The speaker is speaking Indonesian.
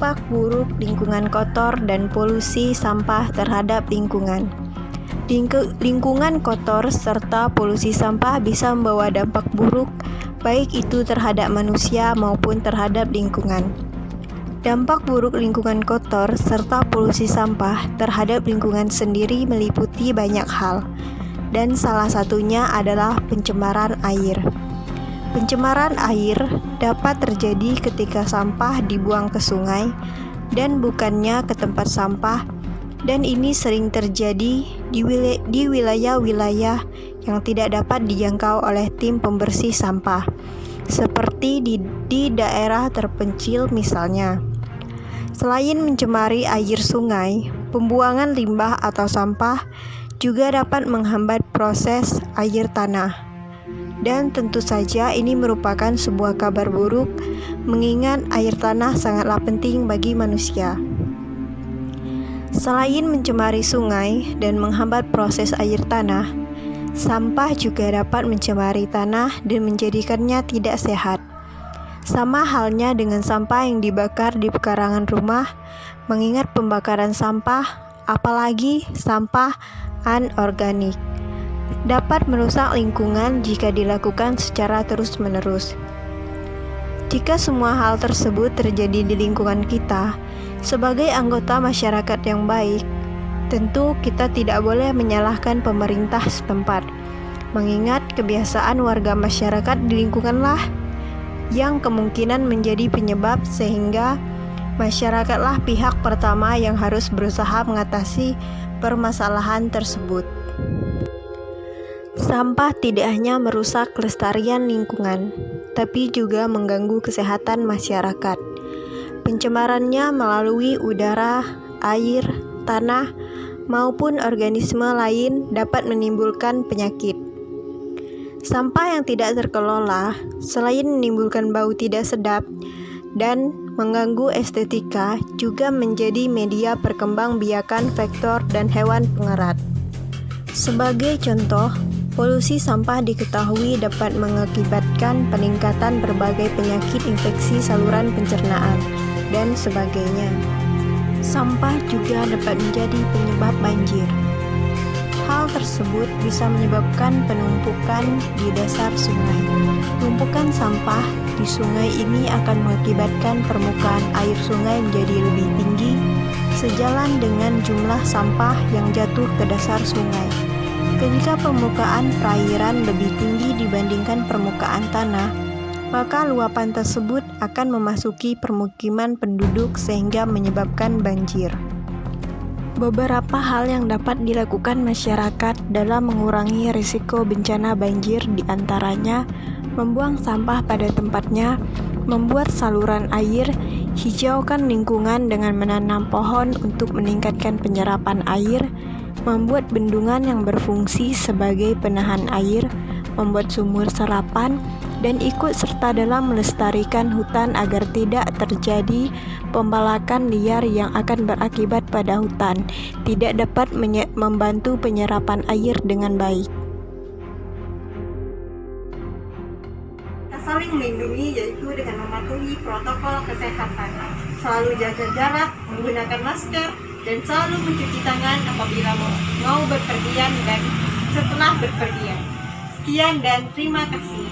Dampak buruk lingkungan kotor dan polusi sampah terhadap lingkungan. Lingkungan kotor serta polusi sampah bisa membawa dampak buruk, baik itu terhadap manusia maupun terhadap lingkungan. Dampak buruk lingkungan kotor serta polusi sampah terhadap lingkungan sendiri meliputi banyak hal, dan salah satunya adalah pencemaran air. Pencemaran air dapat terjadi ketika sampah dibuang ke sungai dan bukannya ke tempat sampah, dan ini sering terjadi di wilayah-wilayah yang tidak dapat dijangkau oleh tim pembersih sampah, seperti di daerah terpencil misalnya. Selain mencemari air sungai, pembuangan limbah atau sampah juga dapat menghambat proses air tanah. Dan tentu saja ini merupakan sebuah kabar buruk, mengingat air tanah sangatlah penting bagi manusia. Selain mencemari sungai dan menghambat proses air tanah, sampah juga dapat mencemari tanah dan menjadikannya tidak sehat. Sama halnya dengan sampah yang dibakar di pekarangan rumah, mengingat pembakaran sampah, apalagi sampah anorganik, dapat merusak lingkungan jika dilakukan secara terus-menerus. Jika semua hal tersebut terjadi di lingkungan kita, sebagai anggota masyarakat yang baik, tentu kita tidak boleh menyalahkan pemerintah setempat, mengingat kebiasaan warga masyarakat di lingkunganlah yang kemungkinan menjadi penyebab, sehingga masyarakatlah pihak pertama yang harus berusaha mengatasi permasalahan tersebut. Sampah tidak hanya merusak kelestarian lingkungan, tapi juga mengganggu kesehatan masyarakat. Pencemarannya melalui udara, air, tanah, maupun organisme lain dapat menimbulkan penyakit. Sampah yang tidak terkelola, selain menimbulkan bau tidak sedap dan mengganggu estetika, juga menjadi media perkembangbiakan vektor dan hewan pengerat. Sebagai contoh, polusi sampah diketahui dapat mengakibatkan peningkatan berbagai penyakit infeksi saluran pencernaan, dan sebagainya. Sampah juga dapat menjadi penyebab banjir. Hal tersebut bisa menyebabkan penumpukan di dasar sungai. Tumpukan sampah di sungai ini akan mengakibatkan permukaan air sungai menjadi lebih tinggi, sejalan dengan jumlah sampah yang jatuh ke dasar sungai. Ketika permukaan perairan lebih tinggi dibandingkan permukaan tanah, maka luapan tersebut akan memasuki permukiman penduduk sehingga menyebabkan banjir. Beberapa hal yang dapat dilakukan masyarakat dalam mengurangi risiko bencana banjir diantaranya membuang sampah pada tempatnya, membuat saluran air, hijaukan lingkungan dengan menanam pohon untuk meningkatkan penyerapan air, membuat bendungan yang berfungsi sebagai penahan air, membuat sumur serapan, dan ikut serta dalam melestarikan hutan agar tidak terjadi pembalakan liar yang akan berakibat pada hutan tidak dapat membantu penyerapan air dengan baik. Kita saling melindungi yaitu dengan mematuhi protokol kesehatan, selalu jaga jarak, menggunakan masker, dan selalu mencuci tangan apabila mau berpergian dan setelah berpergian. Sekian dan terima kasih.